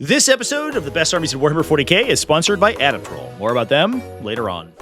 This episode of the Best Armies in Warhammer 40k is sponsored by Adepta. More about them later on.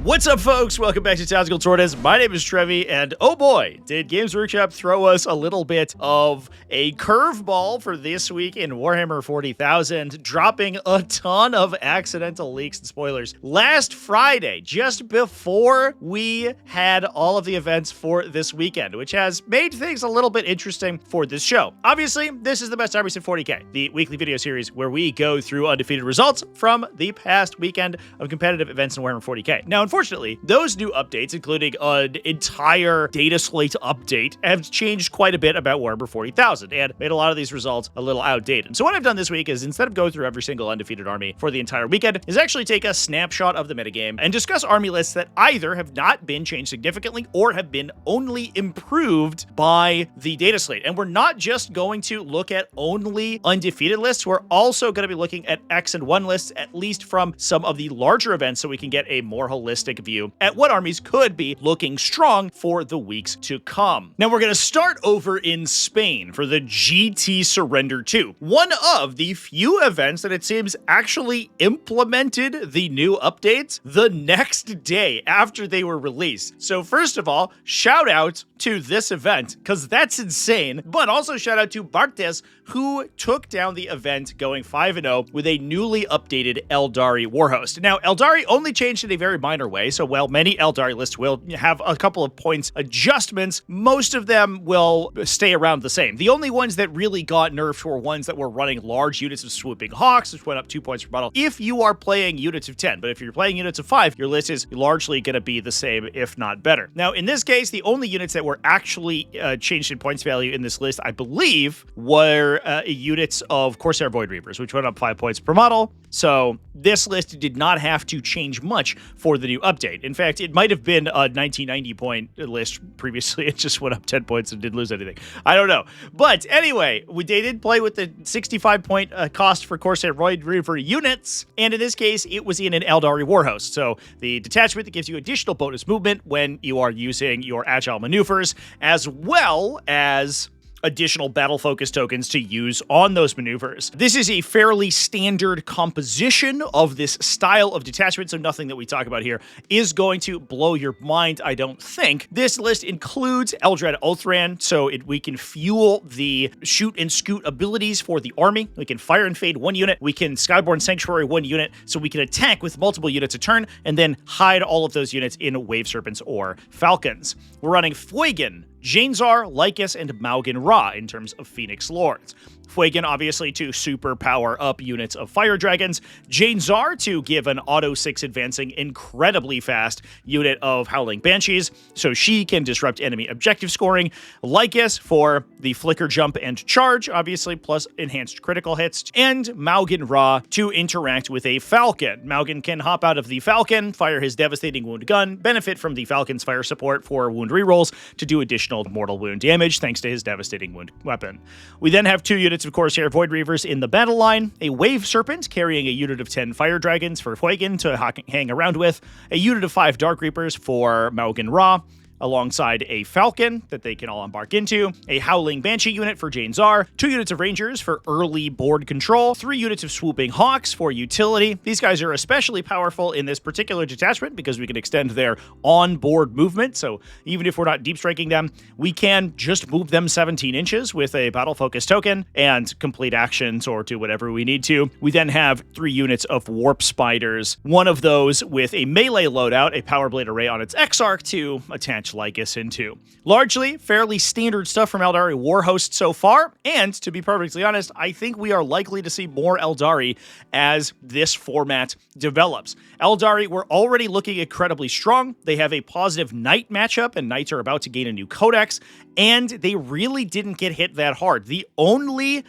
What's up, folks? Welcome back to TacticalTortoise. My name is Trevi, and oh boy, did Games Workshop throw us a little bit of a curveball for this week in Warhammer 40,000, dropping a ton of accidental leaks and spoilers. Last Friday, just before we had all of the events for this weekend, which has made things a little bit interesting for this show. Obviously, this is the Best Armies in 40k, the weekly video series where we go through undefeated results from the past weekend of competitive events in Warhammer 40k. Now, unfortunately, those new updates, including an entire data slate update, have changed quite a bit about Warhammer 40,000 and made a lot of these results a little outdated. So what I've done this week is, instead of going through every single undefeated army for the entire weekend, is actually take a snapshot of the metagame and discuss army lists that either have not been changed significantly or have been only improved by the data slate. And we're not just going to look at only undefeated lists, we're also going to be looking at X and 1 lists, at least from some of the larger events, so we can get a more holistic view at what armies could be looking strong for the weeks to come. Now we're going to start over in Spain for the GT Surrender 2, one of the few events that it seems actually implemented the new updates the next day after they were released. So first of all, shout out to this event, because that's insane, but also shout out to Bartes, who took down the event going 5-0 with a newly updated Aeldari warhost. Now, Aeldari only changed in a very minor way, so while many Aeldari lists will have a couple of points adjustments, most of them will stay around the same. The only ones that really got nerfed were ones that were running large units of swooping hawks, which went up 2 points per battle if you are playing units of 10, but if you're playing units of 5, your list is largely going to be the same, if not better. Now, in this case, the only units that were actually changed in points value in this list, I believe, were units of Corsair Void Reapers, which went up 5 points per model. So this list did not have to change much for the new update. In fact, it might have been a 1990 point list previously. It just went up 10 points and didn't lose anything. I don't know. But anyway, they did play with the 65 point cost for Corsair Void Reaper units. And in this case, it was in an Aeldari warhost. So the detachment that gives you additional bonus movement when you are using your agile maneuvers, as well as additional battle focus tokens to use on those maneuvers. This is a fairly standard composition of this style of detachment, so nothing that we talk about here is going to blow your mind, I don't think. This list includes Eldrad Oathran, so we can fuel the shoot and scoot abilities for the army. We can fire and fade 1 unit, we can Skyborn Sanctuary 1 unit, so we can attack with multiple units a turn, and then hide all of those units in Wave Serpents or Falcons. We're running Fuegan, Janezar, Lycus, and Maugan Ra in terms of Phoenix Lords. Fuegan, obviously, to super power up units of Fire Dragons. Janezar to give an auto 6 advancing, incredibly fast unit of Howling Banshees, so she can disrupt enemy objective scoring. Lycus for the Flicker Jump and Charge, obviously, plus enhanced critical hits. And Maugan Ra to interact with a Falcon. Maugan can hop out of the Falcon, fire his Devastating Wound gun, benefit from the Falcon's fire support for wound rerolls to do additional mortal wound damage thanks to his Devastating Wound weapon. We then have 2 units of Corsair Void Reavers in the battle line, a Wave Serpent carrying a unit of 10 Fire Dragons for Fuegan to hang around with, a unit of 5 Dark Reapers for Maugan Ra, alongside a Falcon that they can all embark into, a Howling Banshee unit for Janezar, 2 units of Rangers for early board control, 3 units of Swooping Hawks for utility. These guys are especially powerful in this particular detachment because we can extend their on-board movement, so even if we're not deep striking them, we can just move them 17 inches with a battle focus token and complete actions or do whatever we need to. We then have 3 units of Warp Spiders, one of those with a melee loadout, a Power Blade Array on its X-Arc to attach Lycus into. Largely, fairly standard stuff from Aeldari Warhost so far, and to be perfectly honest, I think we are likely to see more Aeldari as this format develops. Aeldari were already looking incredibly strong. They have a positive Knight matchup, and Knights are about to gain a new codex, and they really didn't get hit that hard. The only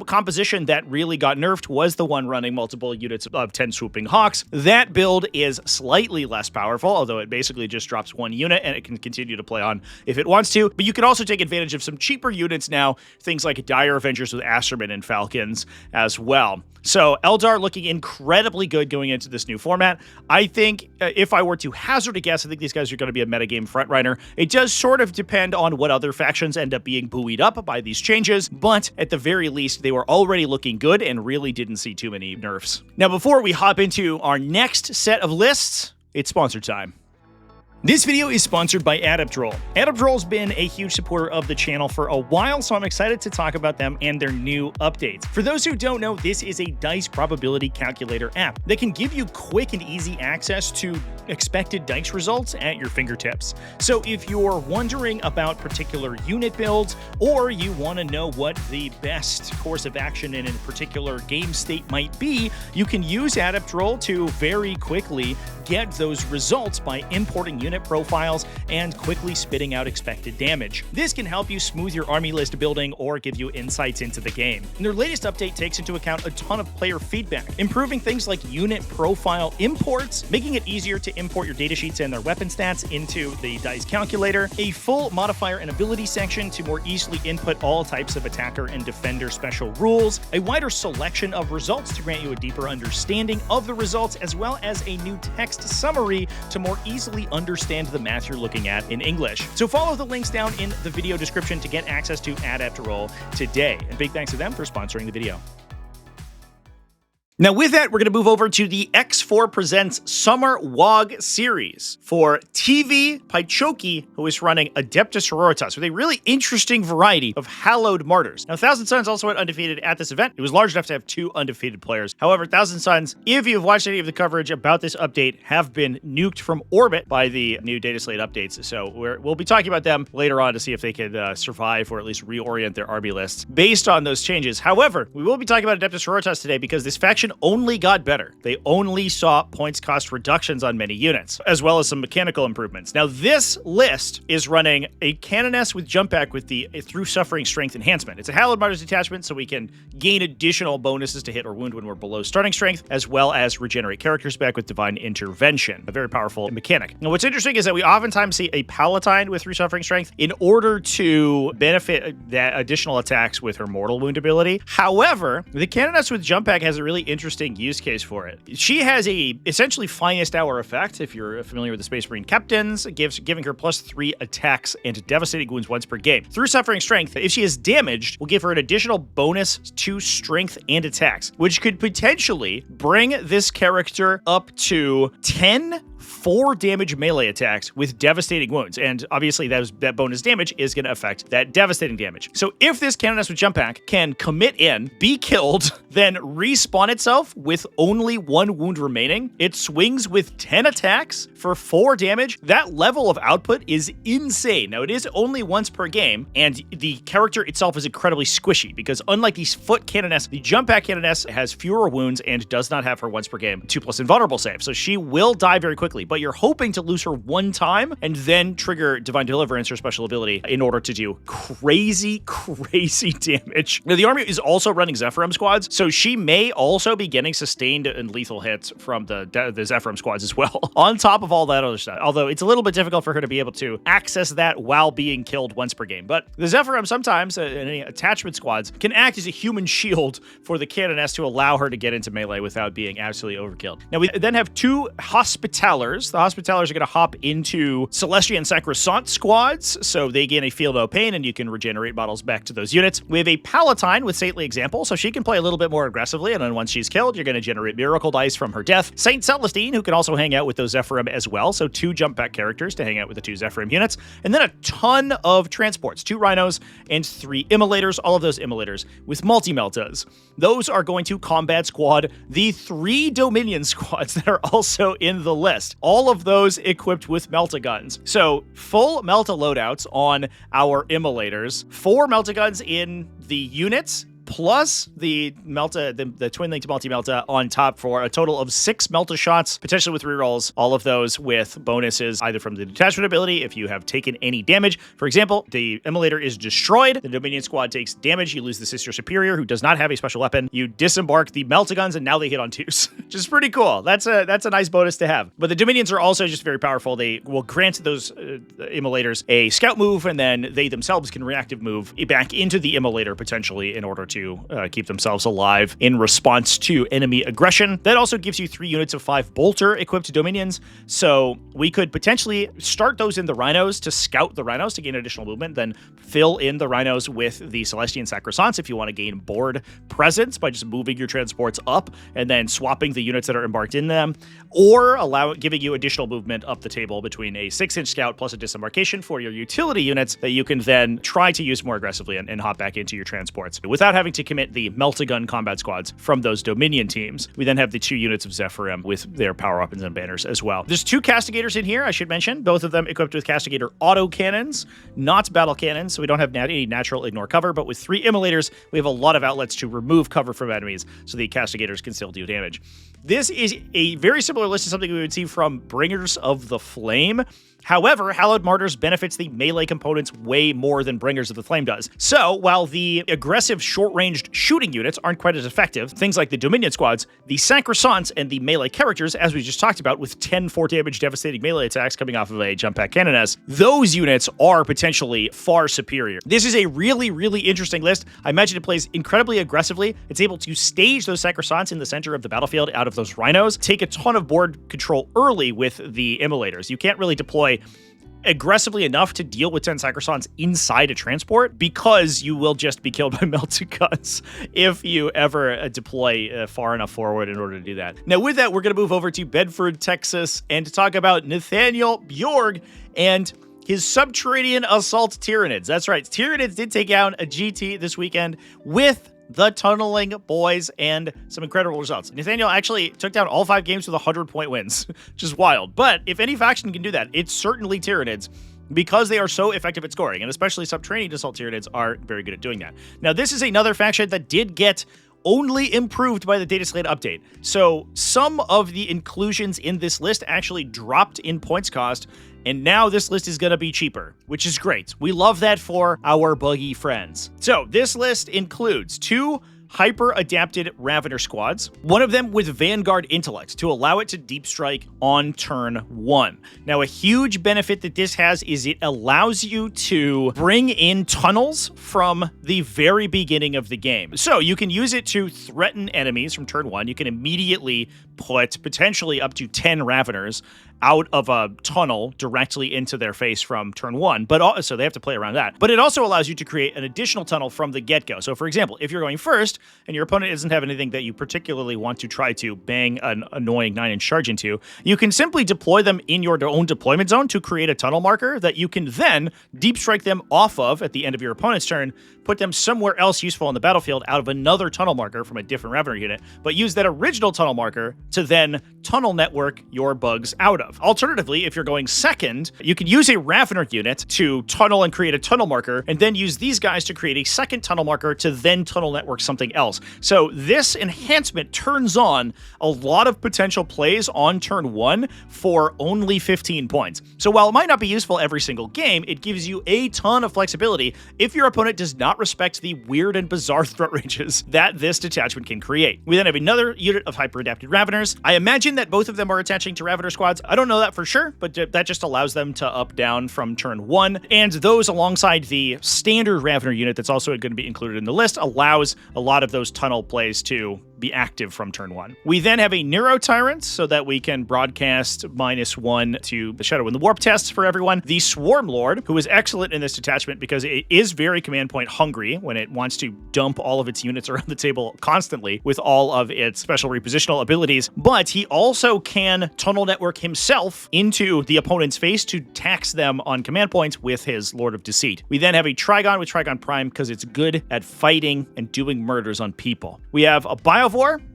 composition that really got nerfed was the one running multiple units of 10 Swooping Hawks. That build is slightly less powerful, although it basically just drops 1 unit and it can continue to play on if it wants to. But you can also take advantage of some cheaper units now, things like Dire Avengers with Asterman and Falcons as well. So Eldar looking incredibly good going into this new format. I think if I were to hazard a guess, I think these guys are going to be a metagame frontrunner. It does sort of depend on what other factions end up being buoyed up by these changes, but at the very least, they were already looking good and really didn't see too many nerfs. Now, before we hop into our next set of lists, it's sponsor time. This video is sponsored by Adepta. Adepta's been a huge supporter of the channel for a while, so I'm excited to talk about them and their new updates. For those who don't know, this is a dice probability calculator app that can give you quick and easy access to expected dice results at your fingertips. So if you're wondering about particular unit builds, or you want to know what the best course of action in a particular game state might be, you can use Adepta to very quickly get those results by importing unit profiles and quickly spitting out expected damage. This can help you smooth your army list building or give you insights into the game. And their latest update takes into account a ton of player feedback, improving things like unit profile imports, making it easier to import your datasheets and their weapon stats into the dice calculator, a full modifier and ability section to more easily input all types of attacker and defender special rules, a wider selection of results to grant you a deeper understanding of the results, as well as a new text summary to more easily understand the math you're looking at in English. So follow the links down in the video description to get access to Adepta today. And big thanks to them for sponsoring the video. Now with that, we're going to move over to the X4 Presents Summer WOG series for TV Paichoki, who is running Adepta Sororitas with a really interesting variety of hallowed martyrs. Now, Thousand Sons also went undefeated at this event. It was large enough to have 2 undefeated players. However, Thousand Sons, if you've watched any of the coverage about this update, have been nuked from orbit by the new data slate updates. So we'll be talking about them later on to see if they could survive or at least reorient their army lists based on those changes. However, we will be talking about Adepta Sororitas today because this faction only got better. They only saw points cost reductions on many units, as well as some mechanical improvements. Now, this list is running a Canoness with jump back with the Through Suffering Strength enhancement. It's a Hallowed Martyrs detachment, so we can gain additional bonuses to hit or wound when we're below starting strength, as well as regenerate characters back with Divine Intervention. A very powerful mechanic. Now, what's interesting is that we oftentimes see a Palatine with Through Suffering Strength in order to benefit that additional attacks with her Mortal Wound ability. However, the Canoness with jump back has a really interesting use case for it. She has a essentially finest hour effect, if you're familiar with the Space Marine Captains, giving her +3 attacks and devastating wounds once per game. Through Suffering Strength, if she is damaged, will give her an additional bonus to strength and attacks, which could potentially bring this character up to 10 4 damage melee attacks with devastating wounds, and obviously that bonus damage is going to affect that devastating damage. So if this Canoness with jump pack can commit in, be killed, then respawn itself with only 1 wound remaining, it swings with 10 attacks for 4 damage. That level of output is insane. Now, it is only once per game, and the character itself is incredibly squishy, because unlike the foot Canoness, the jump pack Canoness has fewer wounds and does not have her once per game 2+ invulnerable save, so she will die very quickly, but you're hoping to lose her 1 time and then trigger Divine Deliverance, her special ability, in order to do crazy damage. Now, the army is also running Zephyrim squads, so she may also be getting sustained and lethal hits from the Zephyrim squads as well, on top of all that other stuff, although it's a little bit difficult for her to be able to access that while being killed once per game. But the Zephyrim sometimes, any attachment squads, can act as a human shield for the Canoness to allow her to get into melee without being absolutely overkilled. Now, we then have 2 Hospitallers. The Hospitallers are going to hop into Celestia and Sacrosanct squads, so they gain a Feel No Pain, and you can regenerate models back to those units. We have a Palatine with Saintly Example, so she can play a little bit more aggressively, and then once she's killed, you're going to generate Miracle Dice from her death. Saint Celestine, who can also hang out with those Zephyrim as well, so 2 jump back characters to hang out with the 2 Zephyrim units, and then a ton of transports, 2 Rhinos and 3 Immolators, all of those Immolators with multi-meltas. Those are going to combat squad the 3 Dominion squads that are also in the list. All of those equipped with Melta guns. So full Melta loadouts on our Immolators, 4 Melta guns in the units, plus the Melta, the Twin Linked Multi-Melta on top for a total of 6 Melta shots, potentially with rerolls, all of those with bonuses either from the detachment ability if you have taken any damage. For example, the Immolator is destroyed, the Dominion squad takes damage, you lose the Sister Superior who does not have a special weapon, you disembark the Melta guns, and now they hit on 2s, which is pretty cool. That's a nice bonus to have. But the Dominions are also just very powerful. They will grant those Immolators a scout move, and then they themselves can reactive move back into the Immolator potentially in order to to keep themselves alive in response to enemy aggression. That also gives you 3 units of 5 bolter equipped dominions, so we could potentially start those in the rhinos to scout the rhinos to gain additional movement, then fill in the rhinos with the Celestian Sacrosancts if you want to gain board presence by just moving your transports up and then swapping the units that are embarked in them, or giving you additional movement up the table between a 6-inch scout plus a disembarkation for your utility units that you can then try to use more aggressively and hop back into your transports without having to commit the melt-a-gun combat squads from those Dominion teams. We then have the 2 units of Zephyrim with their power weapons and banners as well. There's 2 Castigators in here, I should mention, both of them equipped with Castigator auto cannons, not battle cannons, so we don't have any natural ignore cover, but with 3 immolators, we have a lot of outlets to remove cover from enemies so the Castigators can still do damage. This is a very similar list to something we would see from Bringers of the Flame. However, Hallowed Martyrs benefits the melee components way more than Bringers of the Flame does. So, while the aggressive short-ranged shooting units aren't quite as effective, things like the Dominion squads, the Sacrosancts and the melee characters, as we just talked about, with 10 4-damage devastating melee attacks coming off of a jump pack canoness, those units are potentially far superior. This is a really, really interesting list. I imagine it plays incredibly aggressively. It's able to stage those Sacrosancts in the center of the battlefield out of those rhinos, take a ton of board control early with the immolators. You can't really deploy aggressively enough to deal with 10 Sacrosancts inside a transport because you will just be killed by melted guns if you ever deploy far enough forward in order to do that. Now with that, we're going to move over to Bedford, Texas, and to talk about Nathaniel Bjorg and his Subterranean Assault Tyranids. That's right, Tyranids did take down a GT this weekend with the Tunneling Boys and some incredible results. Nathaniel actually took down all 5 games with 100-point wins, which is wild. But if any faction can do that, it's certainly Tyranids, because they are so effective at scoring, and especially Subterranean Assault Tyranids are very good at doing that. Now, this is another faction that did get only improved by the data slate update. So some of the inclusions in this list actually dropped in points cost, and now this list is going to be cheaper, which is great. We love that for our buggy friends. So this list includes 2 hyper-adapted Ravener squads, one of them with Vanguard Intellect to allow it to deep strike on turn 1. Now, a huge benefit that this has is it allows you to bring in tunnels from the very beginning of the game. So you can use it to threaten enemies from turn 1. You can immediately put potentially up to 10 Raveners out of a tunnel directly into their face from turn 1, but so they have to play around that. But it also allows you to create an additional tunnel from the get-go. So for example, if you're going first and your opponent doesn't have anything that you particularly want to try to bang an annoying 9-inch charge into, you can simply deploy them in your own deployment zone to create a tunnel marker that you can then deep strike them off of at the end of your opponent's turn, put them somewhere else useful on the battlefield out of another tunnel marker from a different Ravener unit, but use that original tunnel marker to then tunnel network your bugs out of. Alternatively, if you're going second, you can use a Ravener unit to tunnel and create a tunnel marker, and then use these guys to create a second tunnel marker to then tunnel network something else. So this enhancement turns on a lot of potential plays on turn 1 for only 15 points. So while it might not be useful every single game, it gives you a ton of flexibility if your opponent does not respect the weird and bizarre threat ranges that this detachment can create. We then have another unit of hyper-adapted Raveners. I imagine that both of them are attaching to Ravener squads. I don't know that for sure, but that just allows them to up-down from turn 1. And those, alongside the standard Ravener unit that's also going to be included in the list, allows a lot of those tunnel plays to be active from turn 1. We then have a Neuro Tyrant so that we can broadcast -1 to the Shadow and the Warp tests for everyone. The Swarm Lord, who is excellent in this detachment because it is very command point hungry when it wants to dump all of its units around the table constantly with all of its special repositional abilities, but he also can tunnel network himself into the opponent's face to tax them on command points with his Lord of Deceit. We then have a Trigon with Trigon Prime because it's good at fighting and doing murders on people. We have a Biovore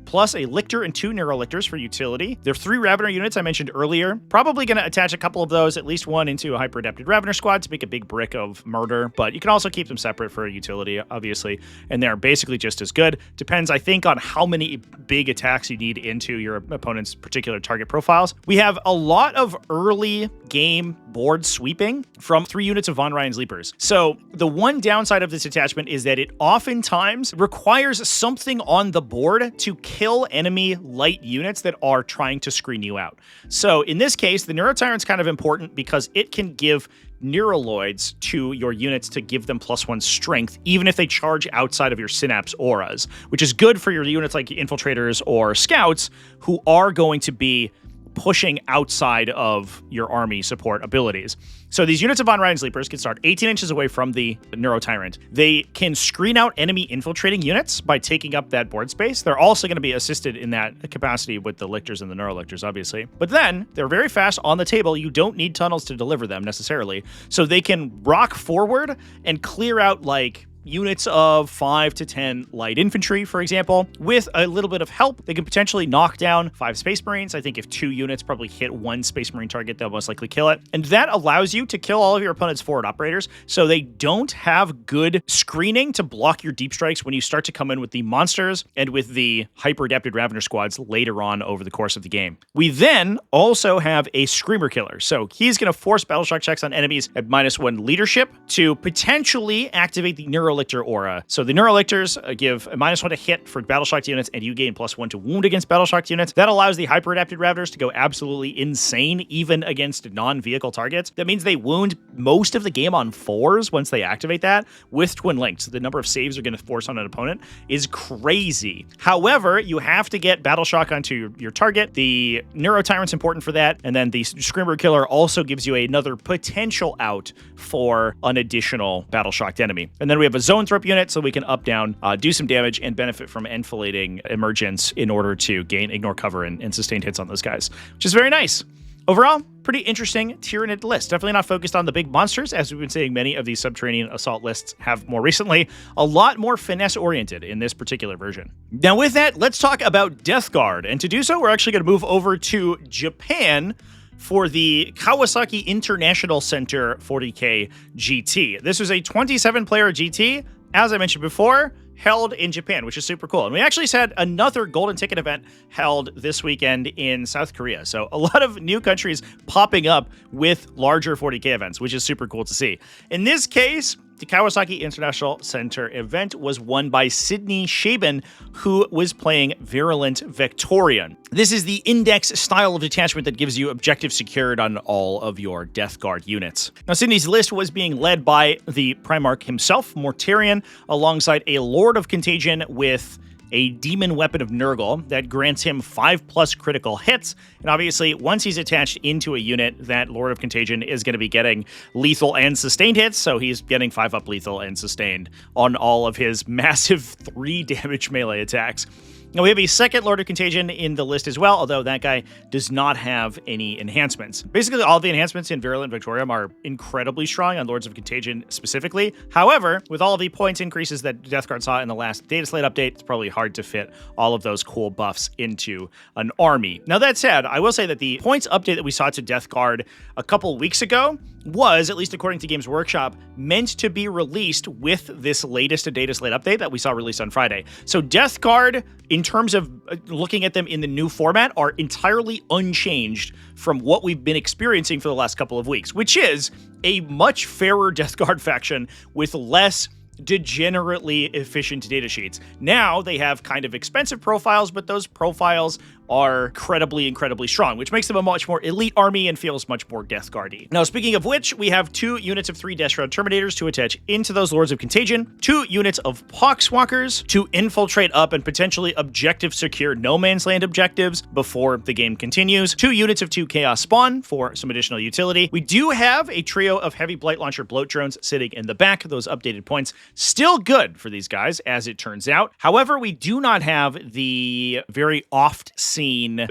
plus a Lictor and 2 Neurolictors for utility. There are 3 Ravener units I mentioned earlier. Probably going to attach a couple of those, at least one, into a hyper-adapted Ravener squad to make a big brick of murder, but you can also keep them separate for utility, obviously, and they're basically just as good. Depends, I think, on how many big attacks you need into your opponent's particular target profiles. We have a lot of early game board sweeping from 3 units of Von Ryan's Leapers. So the one downside of this attachment is that it oftentimes requires something on the board to kill enemy light units that are trying to screen you out. So in this case, the Neurotyrant's kind of important because it can give Neuraloids to your units to give them +1 strength, even if they charge outside of your Synapse auras, which is good for your units like Infiltrators or Scouts, who are going to be pushing outside of your army support abilities. So these units of Von Ryan Sleepers can start 18 inches away from the Neuro Tyrant. They can screen out enemy infiltrating units by taking up that board space. They're also going to be assisted in that capacity with the Lictors and the Neuro Lictors, obviously. But then, they're very fast on the table. You don't need tunnels to deliver them, necessarily. So they can rock forward and clear out, like, units of 5 to 10 light infantry, for example. With a little bit of help, they can potentially knock down 5 Space Marines. I think if 2 units probably hit 1 Space Marine target, they'll most likely kill it. And that allows you to kill all of your opponent's forward operators, so they don't have good screening to block your deep strikes when you start to come in with the monsters and with the hyper-adapted Ravener squads later on over the course of the game. We then also have a Screamer Killer. So he's going to force Battleshock checks on enemies at -1 leadership to potentially activate the Neurolictor aura. So the Neurolictors give a -1 to hit for Battleshocked units, and you gain +1 to wound against Battleshocked units. That allows the hyper-adapted Raveners to go absolutely insane, even against non-vehicle targets. That means they wound most of the game on 4s once they activate that with Twin Links. The number of saves they're going to force on an opponent is crazy. However, you have to get Battleshock onto your target. The Neuro Tyrant's important for that, and then the Screamer Killer also gives you another potential out for an additional Battleshocked enemy. And then we have a Zone Thrope unit, so we can up down, do some damage, and benefit from enfilading emergence in order to gain ignore cover and sustained hits on those guys, which is very nice. Overall, pretty interesting Tyranid list. Definitely not focused on the big monsters, as we've been saying many of these subterranean assault lists have more recently. A lot more finesse-oriented in this particular version. Now with that, let's talk about Death Guard. And to do so, we're actually going to move over to Japan for the Kawasaki International Center 40k GT. This was a 27-player GT, as I mentioned before, held in Japan, which is super cool. And we actually had another golden ticket event held this weekend in South Korea. So a lot of new countries popping up with larger 40k events, which is super cool to see. In this case, the Kawasaki International Center event was won by Sydney Shaban, who was playing Virulent Victorian. This is the index style of detachment that gives you objective secured on all of your Death Guard units. Now, Sydney's list was being led by the Primarch himself, Mortarion, alongside a Lord of Contagion with a Demon Weapon of Nurgle that grants him 5+ critical hits. And obviously, once he's attached into a unit, that Lord of Contagion is going to be getting lethal and sustained hits, so he's getting 5 up lethal and sustained on all of his massive 3 damage melee attacks. Now, we have a second Lord of Contagion in the list as well, although that guy does not have any enhancements. Basically, all the enhancements in Virulent Victorium are incredibly strong on Lords of Contagion specifically. However, with all of the points increases that Death Guard saw in the last data slate update, it's probably hard to fit all of those cool buffs into an army. Now, that said, I will say that the points update that we saw to Death Guard a couple weeks ago was, at least according to Games Workshop, meant to be released with this latest data slate update that we saw released on Friday. So Death Guard, in terms of looking at them in the new format, are entirely unchanged from what we've been experiencing for the last couple of weeks, which is a much fairer Death Guard faction with less degenerately efficient data sheets. Now they have kind of expensive profiles, but those profiles are incredibly strong, which makes them a much more elite army and feels much more Death Guard-y. Now, speaking of which, we have 2 units of 3 Death Shroud Terminators to attach into those Lords of Contagion, 2 units of Poxwalkers to infiltrate up and potentially objective secure no man's land objectives before the game continues, 2 units of 2 Chaos Spawn for some additional utility. We do have a trio of Heavy Blight Launcher Bloat Drones sitting in the back. Those updated points still good for these guys, as it turns out. However, we do not have the very oft-seen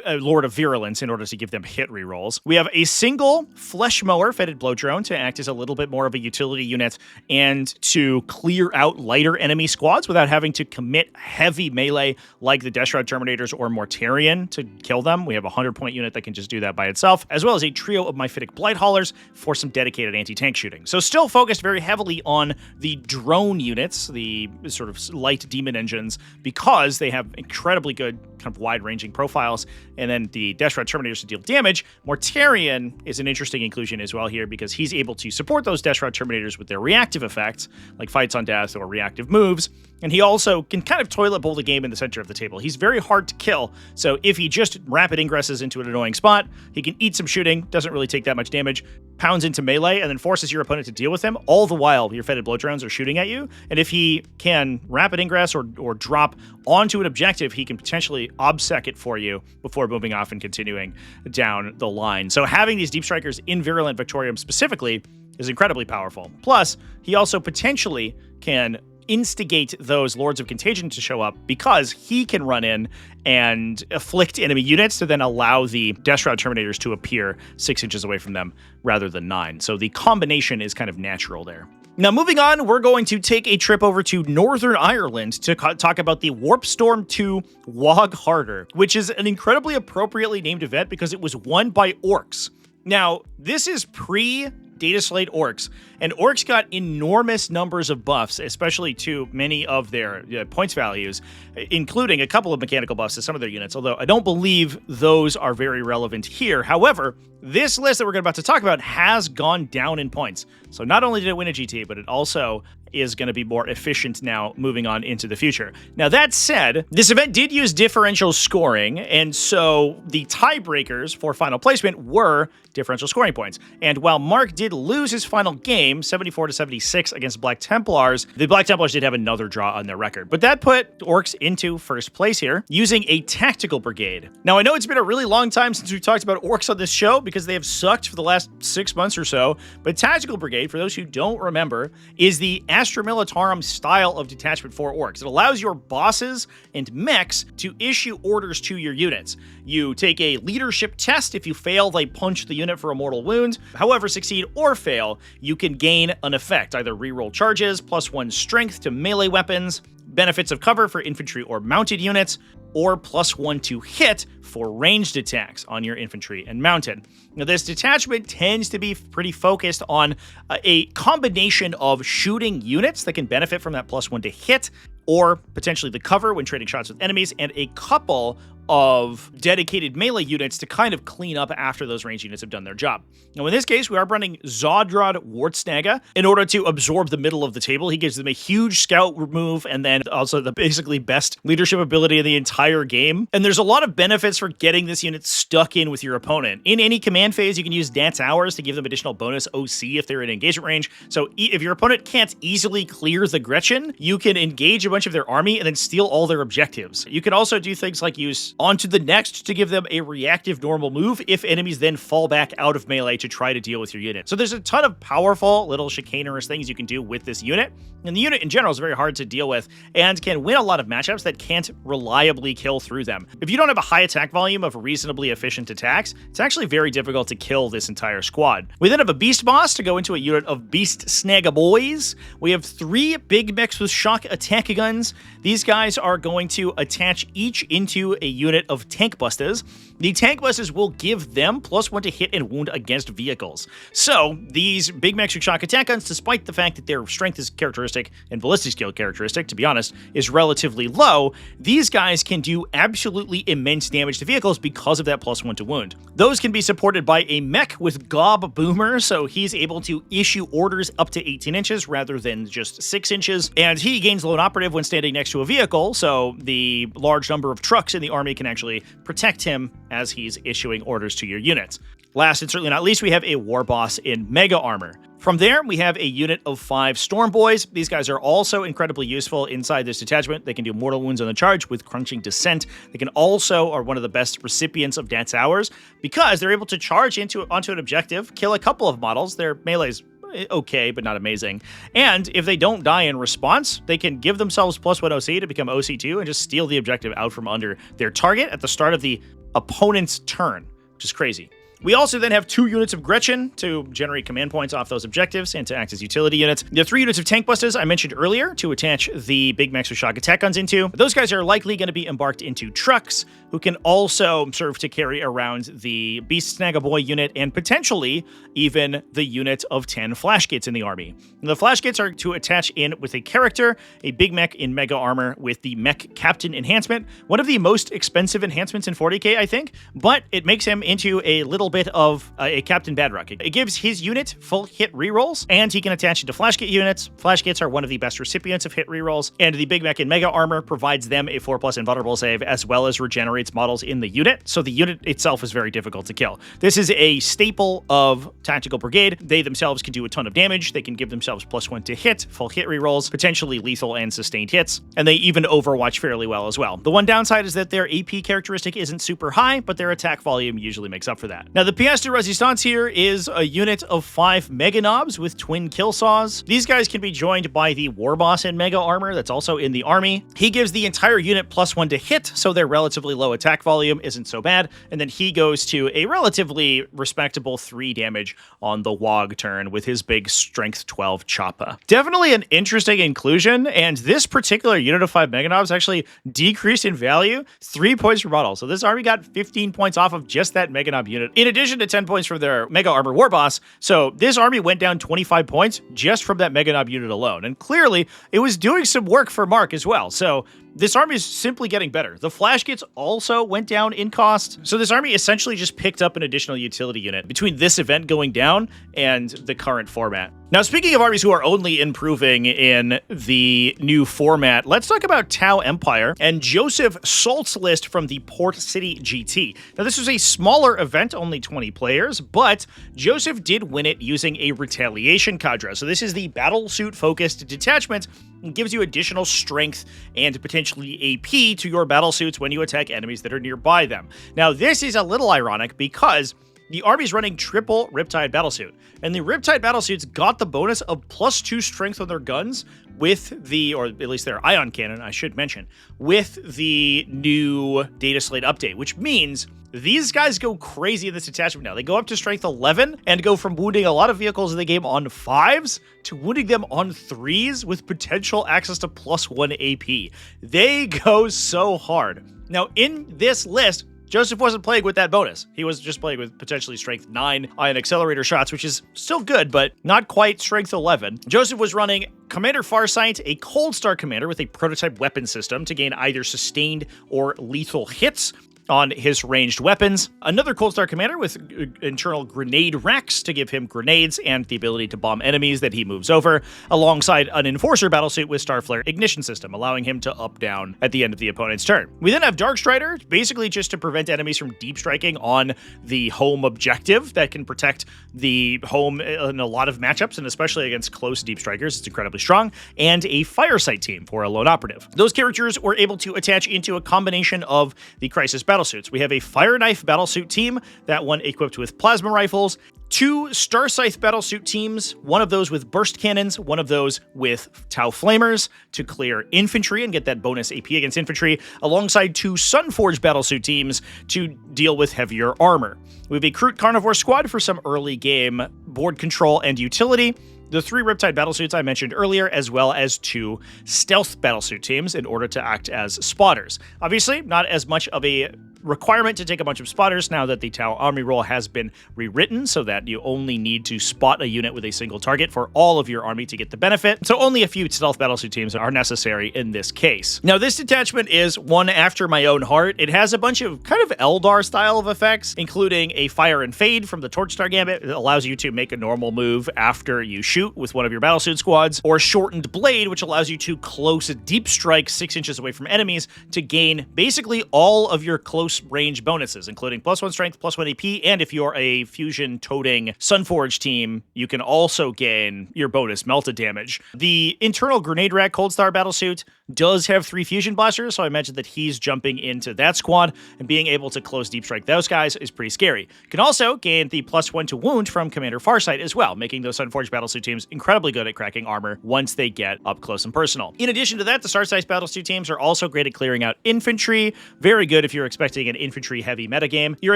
Lord of Virulence in order to give them hit rerolls. We have a single Flesh Mower Fetid Bloat Drone to act as a little bit more of a utility unit and to clear out lighter enemy squads without having to commit heavy melee like the Death Shroud Terminators or Mortarion to kill them. We have a 100-point unit that can just do that by itself, as well as a trio of Myphitic Blight Haulers for some dedicated anti-tank shooting. So still focused very heavily on the drone units, the sort of light demon engines, because they have incredibly good kind of wide-ranging profiles, and then the Death Shroud Terminators to deal damage. Mortarion is an interesting inclusion as well here because he's able to support those Death Shroud Terminators with their reactive effects, like Fights on Death or reactive moves, And he also can kind of toilet bowl the game in the center of the table. He's very hard to kill, so if he just rapid ingresses into an annoying spot, he can eat some shooting, doesn't really take that much damage, pounds into melee, and then forces your opponent to deal with him, all the while your fetid blow drones are shooting at you. And if he can rapid ingress or drop onto an objective, he can potentially obsec it for you before moving off and continuing down the line. So having these Deep Strikers in Virulent Victorium specifically is incredibly powerful. Plus, he also potentially can instigate those Lords of Contagion to show up because he can run in and afflict enemy units to then allow the Death Shroud Terminators to appear 6 inches away from them rather than 9. So the combination is kind of natural there. Now, moving on, we're going to take a trip over to Northern Ireland to talk about the Warpstorm 2 Wog Harder, which is an incredibly appropriately named event because it was won by Orks. Now, this is pre-Data Slate Orks, and Orks got enormous numbers of buffs, especially to many of their points values, including a couple of mechanical buffs to some of their units, although I don't believe those are very relevant here. However, this list that we're about to talk about has gone down in points. So not only did it win a GT, but it also is going to be more efficient now moving on into the future. Now, that said, this event did use differential scoring, and so the tiebreakers for final placement were differential scoring points. And while Mark did lose his final game, 74-76 against Black Templars, the Black Templars did have another draw on their record. But that put Orks into first place here, using a Tactical Brigade. Now, I know it's been a really long time since we've talked about Orks on this show, because they have sucked for the last 6 months or so, but Tactical Brigade, for those who don't remember, is the Astra Militarum style of detachment for Orks. It allows your bosses and mechs to issue orders to your units. You take a leadership test. If you fail, they punch the unit for a mortal wound. However, succeed or fail, you can gain an effect, either reroll charges, +1 strength to melee weapons, benefits of cover for infantry or mounted units, or +1 to hit for ranged attacks on your infantry and mounted. Now, this detachment tends to be pretty focused on a combination of shooting units that can benefit from that +1 to hit, or potentially the cover when trading shots with enemies, and a couple of dedicated melee units to kind of clean up after those ranged units have done their job. Now, in this case, we are running Zodrad Wartsnaga in order to absorb the middle of the table. He gives them a huge scout move and then also the basically best leadership ability in the entire game. And there's a lot of benefits for getting this unit stuck in with your opponent. In any command phase, you can use Dance Hours to give them additional bonus OC if they're in engagement range. So if your opponent can't easily clear the Gretchen, you can engage a bunch of their army and then steal all their objectives. You can also do things like use Onto the Next to give them a reactive normal move if enemies then fall back out of melee to try to deal with your unit. So there's a ton of powerful little chicanerous things you can do with this unit. And the unit in general is very hard to deal with and can win a lot of matchups that can't reliably kill through them. If you don't have a high attack volume of reasonably efficient attacks, it's actually very difficult to kill this entire squad. We then have a Beast Boss to go into a unit of Beast Snagaboys. We have 3 big mechs with shock attack guns. These guys are going to attach each into a unit of Tank Busters. The Tank Busters will give them +1 to hit and wound against vehicles. So these big mechs with shock attack guns, despite the fact that their strength is characteristic and ballistic skill characteristic, to be honest, is relatively low, these guys can do absolutely immense damage to vehicles because of that +1 to wound. Those can be supported by a mech with Gob Boomer, so he's able to issue orders up to 18 inches rather than just 6 inches, and he gains lone operative when standing next to a vehicle, so the large number of trucks in the army can actually protect him as he's issuing orders to your units. Last and certainly not least, we have a War Boss in Mega Armor. From there, we have a unit of 5 Storm Boys. These guys are also incredibly useful inside this detachment. They can do mortal wounds on the charge with Crunching Descent. They can also are one of the best recipients of Dance Hours because they're able to charge onto an objective, kill a couple of models. Their melee's okay, but not amazing. And if they don't die in response, they can give themselves +1 OC to become OC2 and just steal the objective out from under their target at the start of the opponent's turn, which is crazy. We also then have 2 units of Gretchen to generate command points off those objectives and to act as utility units. The 3 units of Tank Busters I mentioned earlier to attach the big mechs with shock attack guns into. Those guys are likely going to be embarked into trucks, who can also serve to carry around the Beast Snagaboy unit and potentially even the unit of 10 Flash Kits in the army. And the Flash Kits are to attach in with a character, a big mech in Mega Armor with the Mech Captain enhancement, one of the most expensive enhancements in 40k, I think, but it makes him into a little bit of a Captain Badrock. It gives his unit full hit rerolls, and he can attach it to flash kit units. Flash kits are one of the best recipients of hit rerolls, and the Big Mech and Mega Armor provides them a 4+ invulnerable save, as well as regenerates models in the unit, so the unit itself is very difficult to kill. This is a staple of Tactical Brigade. They themselves can do a ton of damage. They can give themselves +1 to hit, full hit rerolls, potentially lethal and sustained hits, and they even overwatch fairly well as well. The one downside is that their AP characteristic isn't super high, but their attack volume usually makes up for that. Now, the pièce de résistance here is a unit of 5 Mega Knobs with twin kill saws. These guys can be joined by the War Boss in Mega Armor that's also in the army. He gives the entire unit +1 to hit, so their relatively low attack volume isn't so bad, and then he goes to a relatively respectable 3 damage on the Wog turn with his big strength 12 choppa. Definitely an interesting inclusion, and this particular unit of 5 Mega Knobs actually decreased in value 3 points per model. So this army got 15 points off of just that Mega Knob unit, in addition to 10 points from their Mega Armor War Boss. So this army went down 25 points just from that Mega Knob unit alone. And clearly, it was doing some work for Mark as well. So this army is simply getting better. The flash kits also went down in cost. So this army essentially just picked up an additional utility unit between this event going down and the current format. Now, speaking of armies who are only improving in the new format, let's talk about Tau Empire and Joseph Salt's list from the Port City GT. Now, this was a smaller event, only 20 players, but Joseph did win it using a retaliation cadre. So this is the battle suit focused detachment. It gives you additional strength and potentially AP to your battle suits when you attack enemies that are nearby them. Now, this is a little ironic because the army's running triple Riptide Battlesuit, and the Riptide Battlesuits got the bonus of +2 strength on their guns with the, or at least their ion cannon, I should mention, with the new Data Slate update, which means these guys go crazy in this detachment now. They go up to strength 11 and go from wounding a lot of vehicles in the game on 5s to wounding them on 3s with potential access to +1 AP. They go so hard. Now, in this list, Joseph wasn't playing with that bonus. He was just playing with potentially strength 9 ion accelerator shots, which is still good, but not quite strength 11. Joseph was running Commander Farsight, a Cold Star commander with a prototype weapon system to gain either sustained or lethal hits on his ranged weapons. Another Cold Star commander with internal grenade racks to give him grenades and the ability to bomb enemies that he moves over, alongside an Enforcer battlesuit with Starflare ignition system, allowing him to up-down at the end of the opponent's turn. We then have Dark Strider, basically just to prevent enemies from deep striking on the home objective that can protect the home in a lot of matchups, and especially against close deep strikers. It's incredibly strong. And a Firesight team for a lone operative. Those characters were able to attach into a combination of the Crisis battlesuits. We have a Fire Knife battlesuit team, that one equipped with plasma rifles, 2 Starscythe battlesuit teams, one of those with burst cannons, one of those with Tau Flamers to clear infantry and get that bonus AP against infantry, alongside 2 Sunforge battlesuit teams to deal with heavier armor. We have a Kroot Carnivore squad for some early game board control and utility, the 3 Riptide battlesuits I mentioned earlier, as well as 2 stealth battlesuit teams in order to act as spotters. Obviously, not as much of a requirement to take a bunch of spotters now that the Tau Army role has been rewritten so that you only need to spot a unit with a single target for all of your army to get the benefit. So only a few stealth battlesuit teams are necessary in this case. Now, this detachment is one after my own heart. It has a bunch of kind of Eldar style of effects, including a Fire and Fade from the Torchstar Gambit. It allows you to make a normal move after you shoot with one of your battlesuit squads, or Shortened Blade, which allows you to close a deep strike 6 inches away from enemies to gain basically all of your close range bonuses, including +1 strength, +1 AP, and if you're a fusion-toting Sunforge team, you can also gain your bonus melted damage. The internal grenade rack Cold Star battlesuit does have 3 fusion blasters, so I imagine that he's jumping into that squad, and being able to close deep strike those guys is pretty scary. You can also gain the +1 to wound from Commander Farsight as well, making those Sunforge battlesuit teams incredibly good at cracking armor once they get up close and personal. In addition to that, the Starscythe battlesuit teams are also great at clearing out infantry, very good if you're expecting an infantry-heavy metagame. You're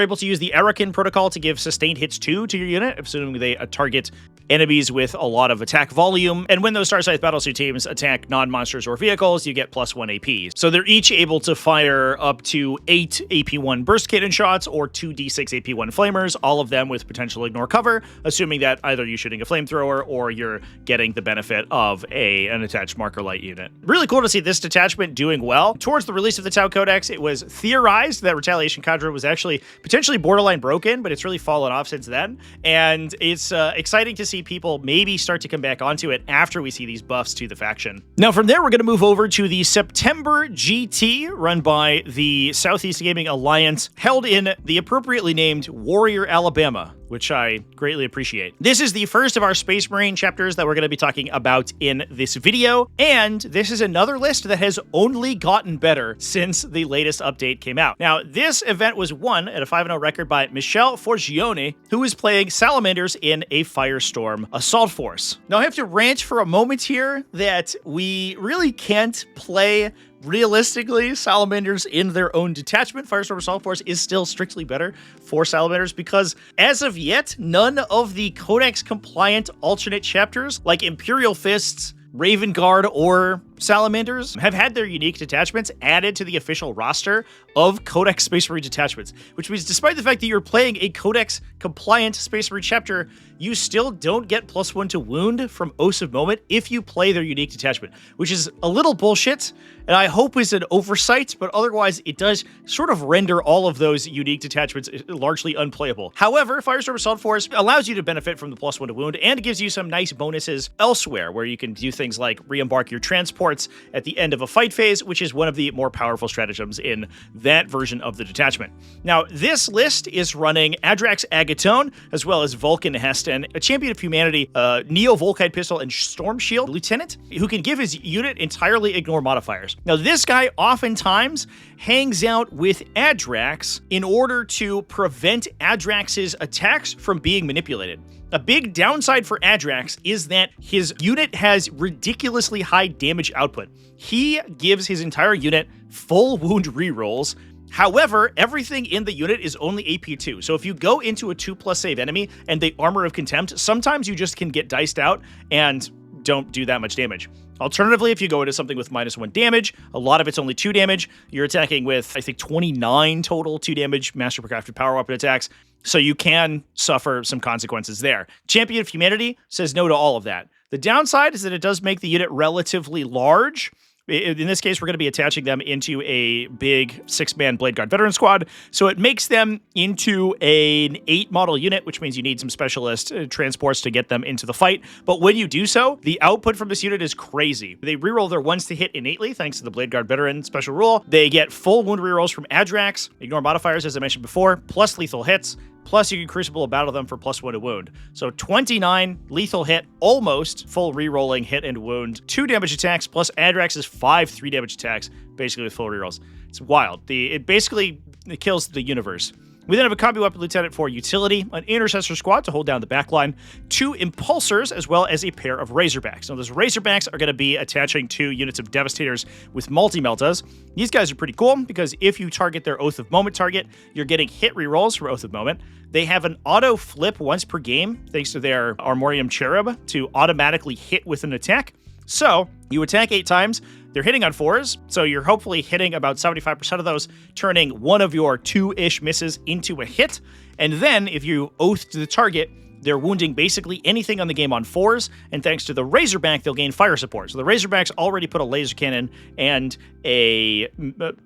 able to use the Arakan protocol to give sustained hits 2 to your unit, assuming they target enemies with a lot of attack volume. And when those Star-Scythe Battlesuit teams attack non-monsters or vehicles, you get +1 AP. So they're each able to fire up to 8 AP1 burst cannon shots or 2d6 AP1 flamers, all of them with potential ignore cover, assuming that either you're shooting a flamethrower or you're getting the benefit of an attached marker light unit. Really cool to see this detachment doing well. Towards the release of the Tau Codex, it was theorized that Retaliation Cadre was actually potentially borderline broken, but it's really fallen off since then. And it's exciting to see people maybe start to come back onto it after we see these buffs to the faction. Now, from there, we're going to move over to the September GT run by the Southeast Gaming Alliance, held in the appropriately named Warrior, Alabama, which I greatly appreciate. This is the first of our Space Marine chapters that we're going to be talking about in this video, and this is another list that has only gotten better since the latest update came out. Now, this event was won at a 5-0 record by Michel Forgione, who is playing Salamanders in a Firestorm Assault Force. Now, I have to rant for a moment here that we really can't play realistically Salamanders in their own detachment. Firestorm Assault Force is still strictly better for Salamanders because as of yet, none of the Codex compliant alternate chapters like Imperial Fists, Raven Guard, or Salamanders have had their unique detachments added to the official roster of Codex Space Marine detachments, which means despite the fact that you're playing a Codex compliant Space Marine chapter, you still don't get +1 to wound from Oaths of Moment if you play their unique detachment, which is a little bullshit, and I hope is an oversight, but otherwise it does sort of render all of those unique detachments largely unplayable. However, Firestorm Assault Force allows you to benefit from the +1 to wound and gives you some nice bonuses elsewhere, where you can do things like re-embark your transports at the end of a fight phase, which is one of the more powerful stratagems in that version of the detachment. Now, this list is running Adrax Agatone, as well as Vulcan Heston, a Champion of Humanity, Neo-Volkite Pistol, and Storm Shield Lieutenant, who can give his unit entirely ignore modifiers. Now, this guy oftentimes hangs out with Adrax in order to prevent Adrax's attacks from being manipulated. A big downside for Adrax is that his unit has ridiculously high damage output. He gives his entire unit full wound rerolls. However, everything in the unit is only AP2. So if you go into a 2+ save enemy and they Armor of Contempt, sometimes you just can get diced out and don't do that much damage. Alternatively, if you go into something with -1 damage, a lot of it's only 2 damage. You're attacking with, I think, 29 total 2 damage Master Crafted Power Weapon attacks. So you can suffer some consequences there. Champion of Humanity says no to all of that. The downside is that it does make the unit relatively large. In this case, we're going to be attaching them into a big 6-man Blade Guard Veteran Squad, so it makes them into an 8-model unit, which means you need some specialist transports to get them into the fight. But when you do so, the output from this unit is crazy. They reroll their ones to hit innately, thanks to the Blade Guard Veteran special rule. They get full wound rerolls from Adrax, ignore modifiers, as I mentioned before, plus lethal hits. Plus, you can Crucible of Battle them for +1 to wound. So 29 lethal hit, almost full rerolling hit and wound. 2 damage attacks, plus Adrax's 5 3 damage attacks, basically with full rerolls. It's wild. It basically kills the universe. We then have a Combi Weapon Lieutenant for utility, an Intercessor Squad to hold down the backline, 2 Impulsors, as well as a pair of Razorbacks. Now, those Razorbacks are going to be attaching 2 units of Devastators with multi-meltas. These guys are pretty cool because if you target their Oath of Moment target, you're getting hit rerolls for Oath of Moment. They have an auto flip once per game, thanks to their Armorium Cherub, to automatically hit with an attack. So, you attack 8 times, they're hitting on 4s, so you're hopefully hitting about 75% of those, turning one of your 2-ish misses into a hit, and then if you oath to the target, they're wounding basically anything on the game on 4s, and thanks to the Razorback, they'll gain fire support. So the Razorbacks already put a laser cannon and a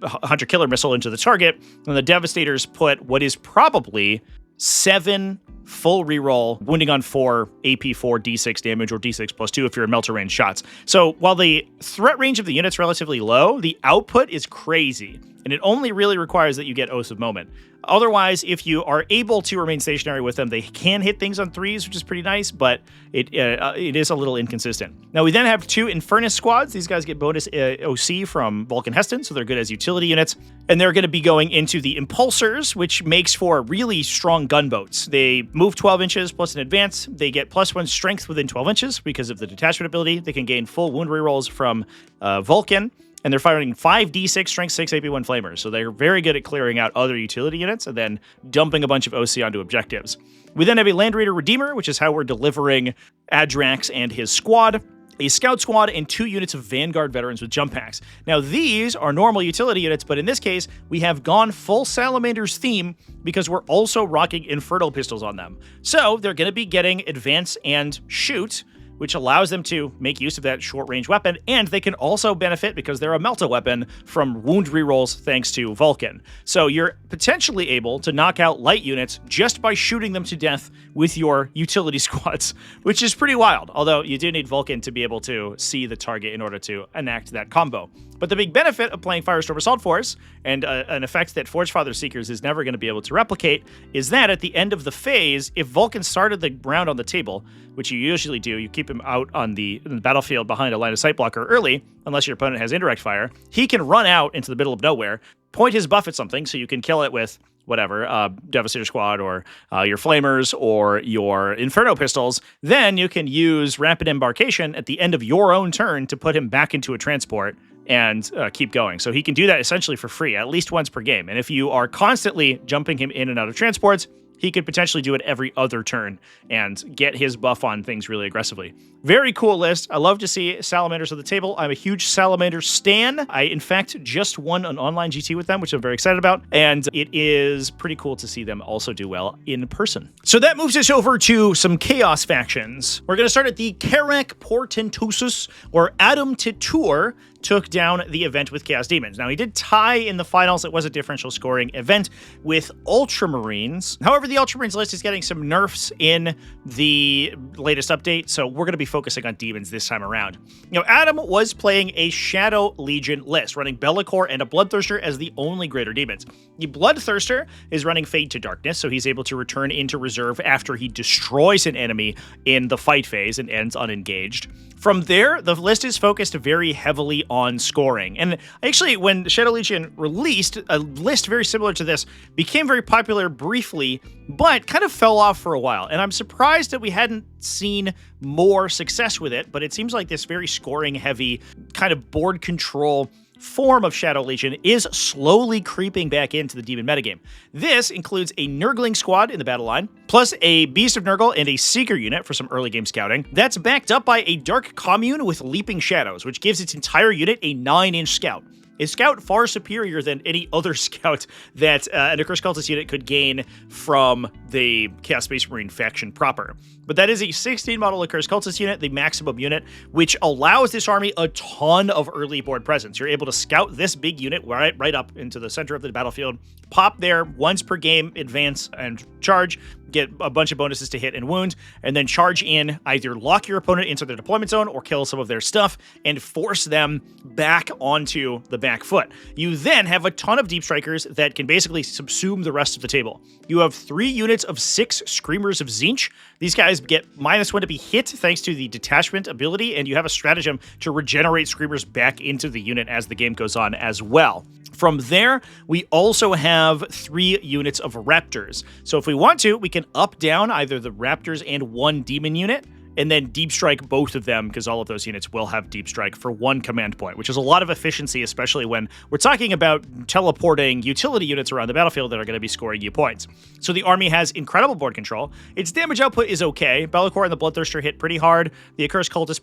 Hunter-Killer missile into the target, and the Devastators put what is probably 7 full reroll, wounding on 4, AP4, D6 damage, or D6 plus 2 if you're in melter range shots. So while the threat range of the unit's relatively low, the output is crazy, and it only really requires that you get Oaths of Moment. Otherwise, if you are able to remain stationary with them, they can hit things on 3s, which is pretty nice, but it is a little inconsistent. Now, we then have 2 Infernus squads. These guys get bonus OC from Vulcan Heston, so they're good as utility units. And they're going to be going into the Impulsors, which makes for really strong gunboats. They move 12 inches plus an advance. They get +1 strength within 12 inches because of the detachment ability. They can gain full wound rerolls from Vulcan. and they're firing 5d6 strength 6 AP1 flamers, so they're very good at clearing out other utility units and then dumping a bunch of OC onto objectives. We then have a Land Raider Redeemer, which is how we're delivering Adrax and his squad, a Scout Squad, and 2 units of Vanguard Veterans with jump packs. Now, these are normal utility units, but in this case, we have gone full Salamanders theme because we're also rocking Infernal Pistols on them. So they're going to be getting Advance and Shoot, which allows them to make use of that short-range weapon, and they can also benefit, because they're a Melta weapon, from wound rerolls thanks to Vulcan. So you're potentially able to knock out light units just by shooting them to death with your utility squads, which is pretty wild, although you do need Vulcan to be able to see the target in order to enact that combo. But the big benefit of playing Firestorm Assault Force, and an effect that Forgefather Seekers is never going to be able to replicate, is that at the end of the phase, if Vulcan started the round on the table, which you usually do, you keep him out on the battlefield behind a line of sight blocker early, unless your opponent has indirect fire, he can run out into the middle of nowhere, point his buff at something, so you can kill it with whatever, Devastator Squad, or your Flamers, or your Inferno Pistols. Then you can use Rapid Embarkation at the end of your own turn to put him back into a transport and keep going. So he can do that essentially for free, at least once per game. And if you are constantly jumping him in and out of transports, he could potentially do it every other turn and get his buff on things really aggressively. Very cool list. I love to see Salamanders on the table. I'm a huge Salamander stan. I, in fact, just won an online GT with them, which I'm very excited about. And it is pretty cool to see them also do well in person. So that moves us over to some Chaos factions. We're going to start at the Karak Portentosus, or Adam Titur took down the event with Chaos Demons. Now, he did tie in the finals. It was a differential scoring event with Ultramarines. However, the Ultramarines list is getting some nerfs in the latest update, so we're going to be focusing on Demons this time around. Now, Adam was playing a Shadow Legion list, running Be'lakor and a Bloodthirster as the only greater demons. The Bloodthirster is running Fade to Darkness, so he's able to return into reserve after he destroys an enemy in the fight phase and ends unengaged. From there, the list is focused very heavily on scoring. And actually, when Shadow Legion released, a list very similar to this became very popular briefly, but kind of fell off for a while. And I'm surprised that we hadn't seen more success with it, but it seems like this very scoring-heavy kind of board control form of Shadow Legion is slowly creeping back into the demon metagame. This includes a Nurgling squad in the battle line, plus a Beast of Nurgle and a Seeker unit for some early game scouting. That's backed up by a Dark Commune with Leaping Shadows, which gives its entire unit a 9-inch scout. A scout far superior than any other scout that an Accursed Cultist unit could gain from the Chaos Space Marine faction proper. But that is a 16 model Accursed Cultist unit, the maximum unit, which allows this army a ton of early board presence. You're able to scout this big unit right up into the center of the battlefield, pop there once per game, advance and charge, get a bunch of bonuses to hit and wound, and then charge in, either lock your opponent into their deployment zone or kill some of their stuff and force them back onto the back foot. You then have a ton of Deep Strikers that can basically subsume the rest of the table. You have 3 units of 6 Screamers of Tzeentch. These guys get -1 to be hit thanks to the detachment ability, and you have a stratagem to regenerate Screamers back into the unit as the game goes on as well. From there, we also have 3 units of Raptors. So if we want to, we can up down either the Raptors and 1 Demon unit, and then Deep Strike both of them, because all of those units will have Deep Strike for 1 command point, which is a lot of efficiency, especially when we're talking about teleporting utility units around the battlefield that are going to be scoring you points. So the army has incredible board control. Its damage output is okay. Be'lakor and the Bloodthirster hit pretty hard. The Accursed Cultist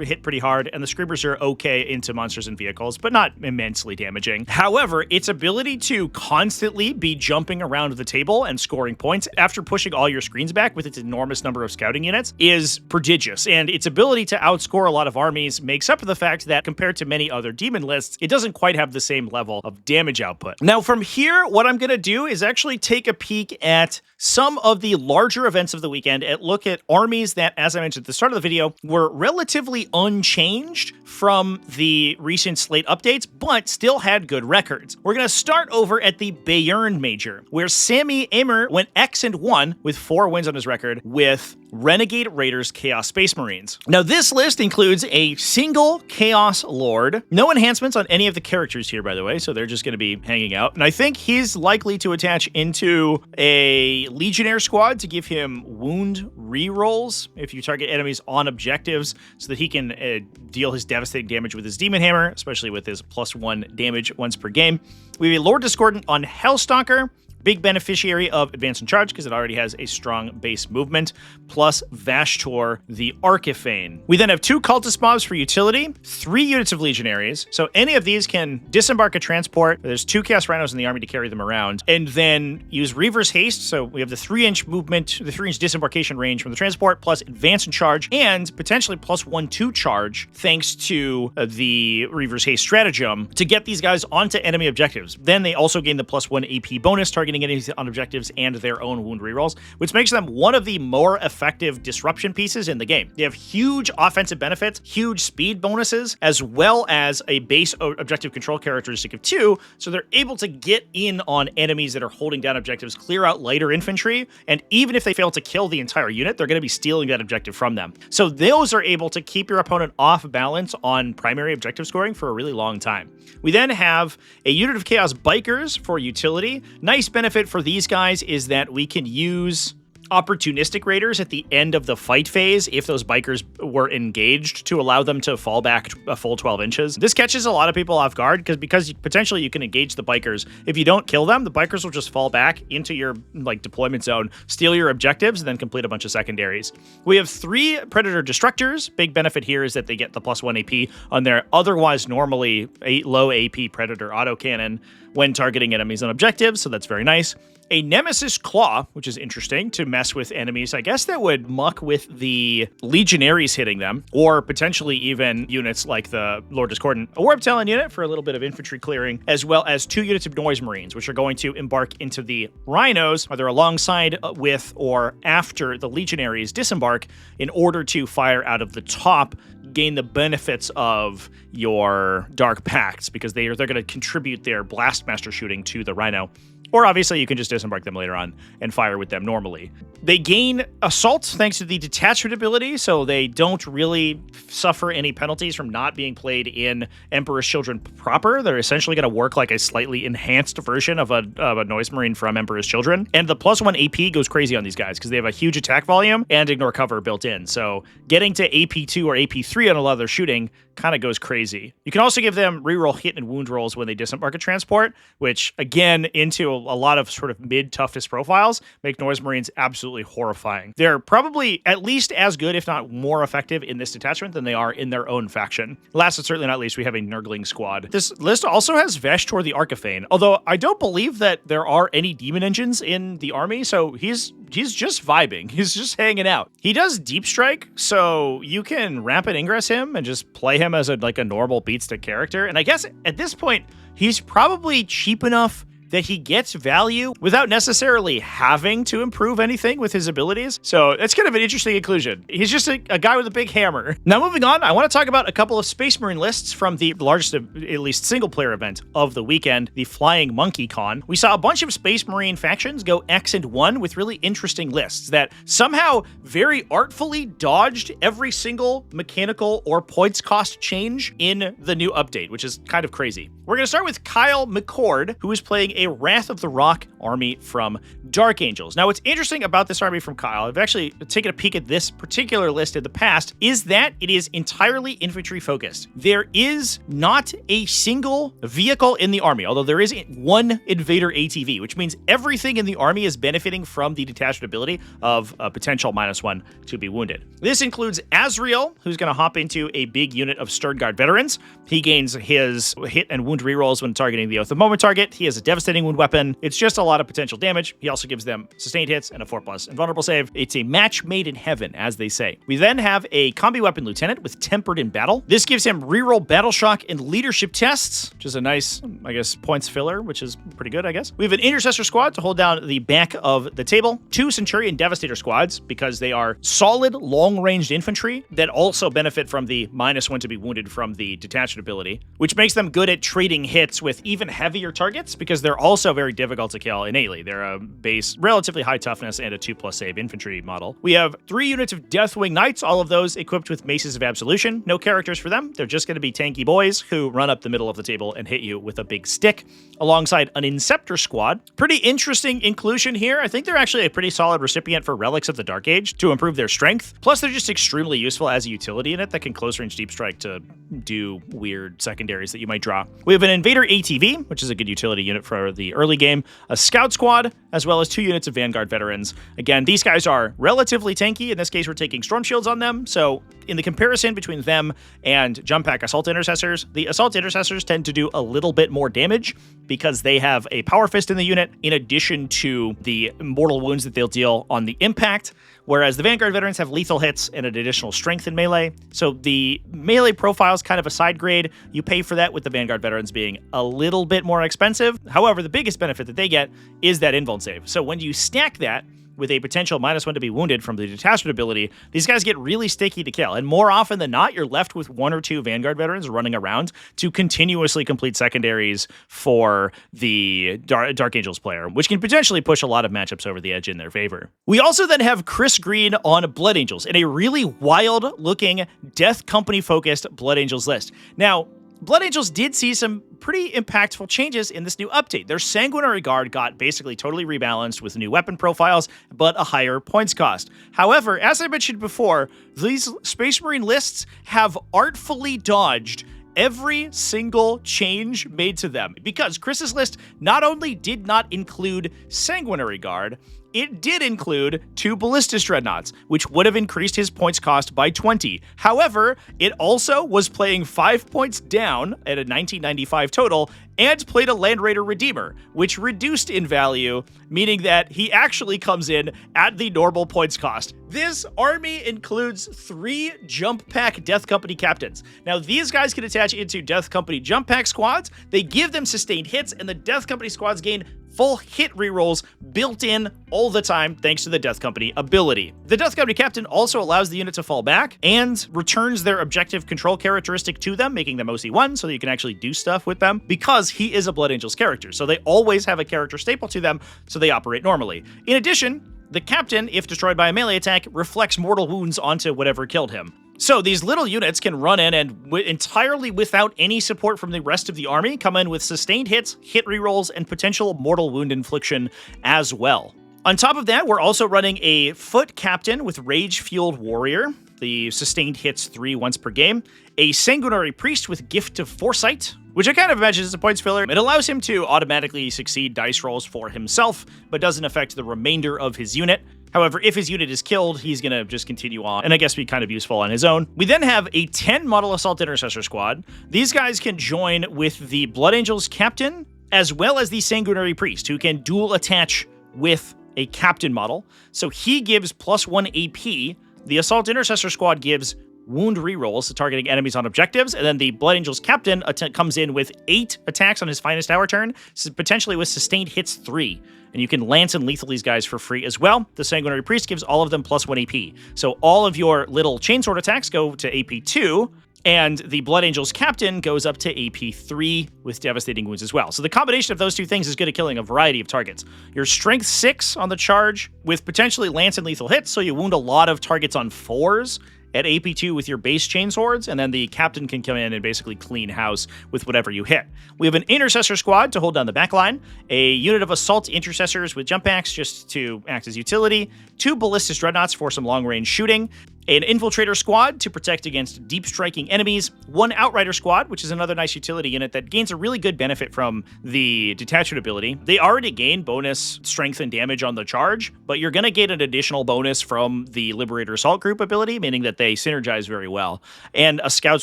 hit pretty hard, and the Screamers are okay into monsters and vehicles, but not immensely damaging. However, its ability to constantly be jumping around the table and scoring points after pushing all your screens back with its enormous number of scouting units is prodigious, and its ability to outscore a lot of armies makes up for the fact that compared to many other demon lists, it doesn't quite have the same level of damage output. Now from here, what I'm going to do is actually take a peek at some of the larger events of the weekend and look at armies that, as I mentioned at the start of the video, were relatively unchanged from the recent slate updates, but still had good records. We're going to start over at the Bayern Major, where Sammy Amer went X and 1 with 4 wins on his record with Renegade Raiders Chaos Space Marines. Now, this list includes a single Chaos Lord. No enhancements on any of the characters here, by the way, so they're just going to be hanging out. And I think he's likely to attach into a Legionnaire squad to give him wound rerolls if you target enemies on objectives so that he can deal his devastating damage with his Demon Hammer, especially with his +1 damage once per game. We have a Lord Discordant on Hellstalker. Big beneficiary of Advance and Charge because it already has a strong base movement, plus Vashtor the Archifane. We then have 2 Cultist Mobs for utility, 3 units of Legionaries, so any of these can disembark a transport. There's 2 Chaos Rhinos in the army to carry them around, and then use Reaver's Haste, so we have the 3-inch movement, the 3-inch disembarkation range from the transport, plus Advance and Charge, and potentially +1/2 charge, thanks to the Reaver's Haste stratagem, to get these guys onto enemy objectives. Then they also gain the +1 AP bonus, targeting enemies on objectives and their own wound rerolls, which makes them one of the more effective disruption pieces in the game. They have huge offensive benefits, huge speed bonuses, as well as a base objective control characteristic of 2, so they're able to get in on enemies that are holding down objectives, clear out lighter infantry, and even if they fail to kill the entire unit, they're going to be stealing that objective from them. So those are able to keep your opponent off balance on primary objective scoring for a really long time. We then have a unit of Chaos Bikers for utility. Nice benefit for these guys is that we can use opportunistic raiders at the end of the fight phase if those bikers were engaged to allow them to fall back a full 12 inches. This catches a lot of people off guard because potentially you can engage the bikers. If you don't kill them, the bikers will just fall back into your deployment zone, steal your objectives, and then complete a bunch of secondaries. We have 3 Predator Destructors. Big benefit here is that they get the +1 AP on their otherwise normally low AP Predator autocannon when targeting enemies on objectives, so that's very nice. A Nemesis Claw, which is interesting to mess with enemies, I guess, that would muck with the Legionaries hitting them, or potentially even units like the Lord Discordant. A Warp Talon unit for a little bit of infantry clearing, as well as 2 units of Noise Marines, which are going to embark into the Rhinos, either alongside with or after the Legionaries disembark, in order to fire out of the top, gain the benefits of your Dark Pacts, because they're going to contribute their Blastmaster shooting to the Rhino. Or obviously you can just disembark them later on and fire with them normally. They gain Assault thanks to the Detachment ability, so they don't really suffer any penalties from not being played in Emperor's Children proper. They're essentially going to work like a slightly enhanced version of a Noise Marine from Emperor's Children. And the +1 AP goes crazy on these guys because they have a huge attack volume and ignore cover built in. So getting to AP2 or AP3 on a lot of their shooting kind of goes crazy. You can also give them reroll hit and wound rolls when they disembark a transport, which again, into a lot of sort of mid-toughness profiles, make Noise Marines absolutely horrifying. They're probably at least as good, if not more effective in this detachment than they are in their own faction. Last but certainly not least, we have a Nurgling squad. This list also has Vashtor the Archifane, although I don't believe that there are any demon engines in the army, so he's just vibing. He's just hanging out. He does Deep Strike, so you can Rapid Ingress him and just play him as a normal beatstick character. And I guess at this point, he's probably cheap enough that he gets value without necessarily having to improve anything with his abilities. So that's kind of an interesting inclusion. He's just a guy with a big hammer. Now moving on, I want to talk about a couple of Space Marine lists from the largest, at least single player event of the weekend, the Flying Monkey Con. We saw a bunch of Space Marine factions go X and 1 with really interesting lists that somehow very artfully dodged every single mechanical or points cost change in the new update, which is kind of crazy. We're going to start with Kyle McCord, who is playing a Wrath of the Rock army from Dark Angels. Now, what's interesting about this army from Kyle, I've actually taken a peek at this particular list in the past, is that it is entirely infantry focused. There is not a single vehicle in the army, although there is one Invader ATV, which means everything in the army is benefiting from the detached ability of a potential -1 to be wounded. This includes Azrael, who's going to hop into a big unit of Sternguard veterans. He gains his hit and wound rerolls when targeting the Oath of Moment target. He has a devastating wound weapon. It's just a lot of potential damage. He also gives them sustained hits and a 4+ invulnerable save. It's a match made in heaven, as they say. We then have a combi weapon lieutenant with Tempered in Battle. This gives him reroll battle shock and leadership tests, which is a nice, I guess, points filler, which is pretty good, I guess. We have an intercessor squad to hold down the back of the table. 2 Centurion Devastator squads, because they are solid, long-ranged infantry that also benefit from the -1 to be wounded from the detached ability, which makes them good at trading hits with even heavier targets because they're are also very difficult to kill innately. They're a base, relatively high toughness and a 2+ save infantry model. We have 3 units of Deathwing Knights, all of those equipped with Maces of Absolution. No characters for them. They're just going to be tanky boys who run up the middle of the table and hit you with a big stick, alongside an Inceptor squad. Pretty interesting inclusion here. I think they're actually a pretty solid recipient for Relics of the Dark Age to improve their strength. Plus, they're just extremely useful as a utility unit that can close range deep strike to do weird secondaries that you might draw. We have an Invader ATV, which is a good utility unit for the early game, a Scout Squad, as well as 2 units of Vanguard Veterans. Again, these guys are relatively tanky. In this case, we're taking Storm Shields on them, so in the comparison between them and Jump Pack Assault Intercessors, the Assault Intercessors tend to do a little bit more damage because they have a Power Fist in the unit, in addition to the mortal wounds that they'll deal on the impact, whereas the Vanguard Veterans have lethal hits and an additional strength in melee. So the melee profile is kind of a side grade. You pay for that with the Vanguard Veterans being a little bit more expensive. However, the biggest benefit that they get is that invuln save. So when you stack that with a potential -1 to be wounded from the detachment ability, these guys get really sticky to kill. And more often than not, you're left with 1 or 2 Vanguard Veterans running around to continuously complete secondaries for the Dark Angels player, which can potentially push a lot of matchups over the edge in their favor. We also then have Chris Green on Blood Angels in a really wild-looking Death Company-focused Blood Angels list. Now, Blood Angels did see some pretty impactful changes in this new update. Their Sanguinary Guard got basically totally rebalanced with new weapon profiles, but a higher points cost. However, as I mentioned before, these Space Marine lists have artfully dodged every single change made to them, because Chris's list not only did not include Sanguinary Guard, it did include 2 Ballistus Dreadnoughts, which would have increased his points cost by 20. However, it also was playing 5 points down at a 1995 total, and played a Land Raider Redeemer, which reduced in value, meaning that he actually comes in at the normal points cost. This army includes 3 Jump Pack Death Company captains. Now, these guys can attach into Death Company Jump Pack squads. They give them sustained hits, and the Death Company squads gain full hit rerolls built in all the time thanks to the Death Company ability. The Death Company captain also allows the unit to fall back and returns their objective control characteristic to them, making them OC1 so that you can actually do stuff with them, because he is a Blood Angels character. So they always have a character staple to them, so they operate normally. In addition, the captain, if destroyed by a melee attack, reflects mortal wounds onto whatever killed him. So these little units can run in and entirely without any support from the rest of the army, come in with sustained hits, hit rerolls, and potential mortal wound infliction as well. On top of that, we're also running a Foot Captain with Rage Fueled Warrior. The sustained hits 3 once per game. A Sanguinary Priest with Gift of Foresight, which I kind of imagine is a points filler. It allows him to automatically succeed dice rolls for himself, but doesn't affect the remainder of his unit. However, if his unit is killed, he's going to just continue on, and I guess be kind of useful on his own. We then have a 10-model Assault Intercessor squad. These guys can join with the Blood Angels captain, as well as the Sanguinary Priest, who can dual attach with a captain model. So he gives +1 AP. The Assault Intercessor squad gives wound rerolls to targeting enemies on objectives, and then the Blood Angels captain comes in with 8 attacks on his finest hour turn, potentially with sustained hits 3. And you can lance and lethal these guys for free as well. The Sanguinary Priest gives all of them +1 AP. So all of your little chainsword attacks go to AP2, and the Blood Angels captain goes up to AP3 with devastating wounds as well. So the combination of those 2 things is good at killing a variety of targets. Your strength 6 on the charge with potentially lance and lethal hits, so you wound a lot of targets on 4s at AP2 with your base chainswords, and then the captain can come in and basically clean house with whatever you hit. We have an Intercessor squad to hold down the backline, a unit of Assault Intercessors with jump packs just to act as utility, 2 Ballistus Dreadnoughts for some long-range shooting, an Infiltrator squad to protect against deep striking enemies, 1 Outrider squad, which is another nice utility unit that gains a really good benefit from the detachment ability. They already gain bonus strength and damage on the charge, but you're going to get an additional bonus from the Liberator Assault Group ability, meaning that they synergize very well, and a Scout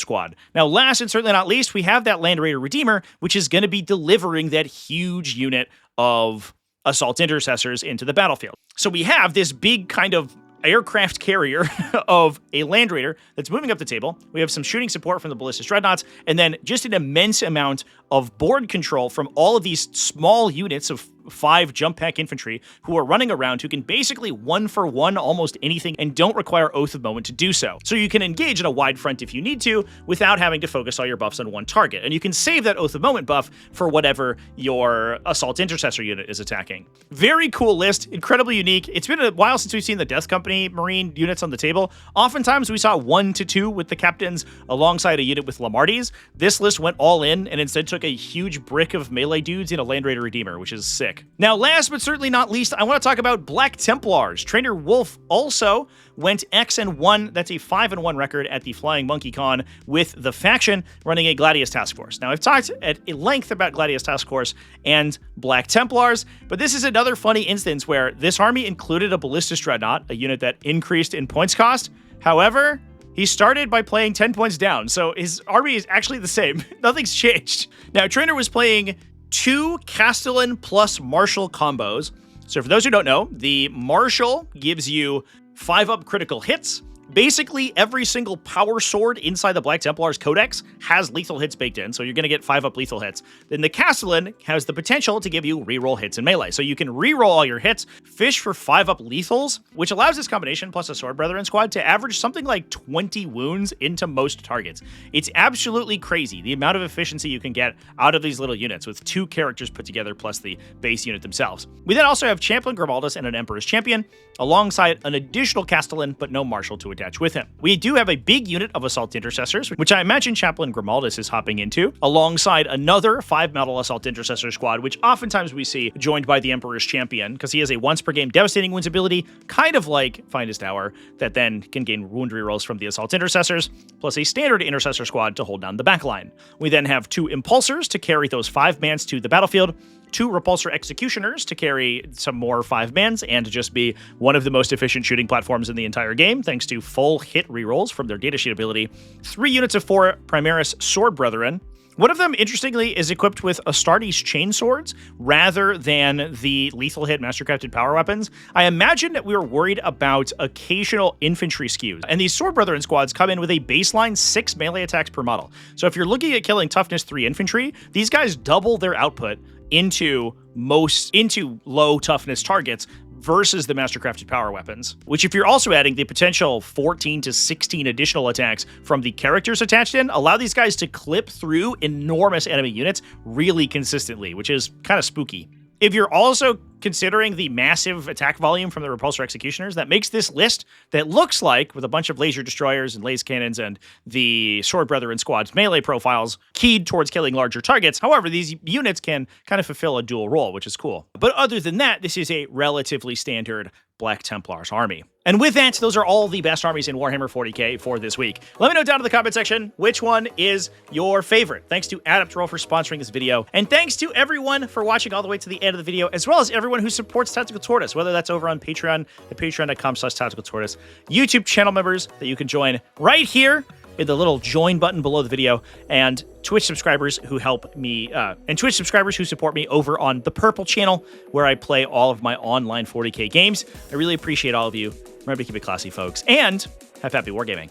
squad. Now, last and certainly not least, we have that Land Raider Redeemer, which is going to be delivering that huge unit of Assault Intercessors into the battlefield. So we have this big kind of aircraft carrier of a Land Raider that's moving up the table. We have some shooting support from the Ballistus Dreadnoughts, and then just an immense amount of board control from all of these small units of 5 jump pack infantry who are running around who can basically 1-for-1 almost anything and don't require Oath of Moment to do so. So you can engage in a wide front if you need to without having to focus all your buffs on one target. And you can save that Oath of Moment buff for whatever your Assault Intercessor unit is attacking. Very cool list, incredibly unique. It's been a while since we've seen the Death Company Marine units on the table. Oftentimes we saw 1 to 2 with the captains alongside a unit with Lamarties. This list went all in and instead took a huge brick of melee dudes in a Land Raider Redeemer, which is sick. Now, last but certainly not least, I want to talk about Black Templars. Trainer Wolf also went X and 1. That's a 5-1 record at the Flying Monkey Con with the faction running a Gladius Task Force. Now, I've talked at length about Gladius Task Force and Black Templars, but this is another funny instance where this army included a Ballistus Dreadnought, a unit that increased in points cost. However, he started by playing 10 points down, so his army is actually the same. Nothing's changed. Now, Trainer was playing 2 Castellan plus Marshal combos. So for those who don't know, the Marshal gives you 5-up critical hits. Basically, every single power sword inside the Black Templars Codex has lethal hits baked in, so you're going to get 5-up lethal hits. Then the Castellan has the potential to give you reroll hits in melee, so you can reroll all your hits, fish for 5-up lethals, which allows this combination plus a Sword Brethren squad to average something like 20 wounds into most targets. It's absolutely crazy, the amount of efficiency you can get out of these little units with 2 characters put together plus the base unit themselves. We then also have Champlain Grimaldus and an Emperor's Champion, alongside an additional Castellan, but no Marshal to attach with him. We do have a big unit of Assault Intercessors, which I imagine Chaplain Grimaldus is hopping into, alongside another 5-metal Assault Intercessor squad, which oftentimes we see joined by the Emperor's Champion, because he has a once per game devastating wounds ability, kind of like Finest Hour, that then can gain wound rerolls from the Assault Intercessors, plus a standard Intercessor squad to hold down the backline. We then have 2 Impulsors to carry those 5-mans to the battlefield, 2 Repulsor Executioners to carry some more 5-mans and to just be one of the most efficient shooting platforms in the entire game, thanks to full hit rerolls from their datasheet ability, 3 units of 4 Primaris Sword Brethren. One of them, interestingly, is equipped with Astartes Chainswords rather than the lethal hit Mastercrafted power weapons. I imagine that we were worried about occasional infantry skews, and these Sword Brethren squads come in with a baseline 6 melee attacks per model. So if you're looking at killing Toughness 3 infantry, these guys double their output into low toughness targets versus the Mastercrafted power weapons, which if you're also adding the potential 14 to 16 additional attacks from the characters attached in, allow these guys to clip through enormous enemy units really consistently, which is kind of spooky. If you're also considering the massive attack volume from the Repulsor Executioners, that makes this list that looks like, with a bunch of laser destroyers and laser cannons and the Sword Brethren squad's melee profiles, keyed towards killing larger targets. However, these units can kind of fulfill a dual role, which is cool. But other than that, this is a relatively standard Black Templars army. And with that, those are all the best armies in Warhammer 40k for this week. Let me know down in the comment section which one is your favorite. Thanks to Adepta for sponsoring this video, and thanks to everyone for watching all the way to the end of the video, as well as everyone who supports Tactical Tortoise, whether that's over on Patreon at patreon.com/tacticaltortoise, YouTube channel members that you can join right here in the little join button below the video, and Twitch subscribers who help me, and Twitch subscribers who support me over on the Purple channel, where I play all of my online 40k games. I really appreciate all of you. Remember to keep it classy, folks, and have happy wargaming.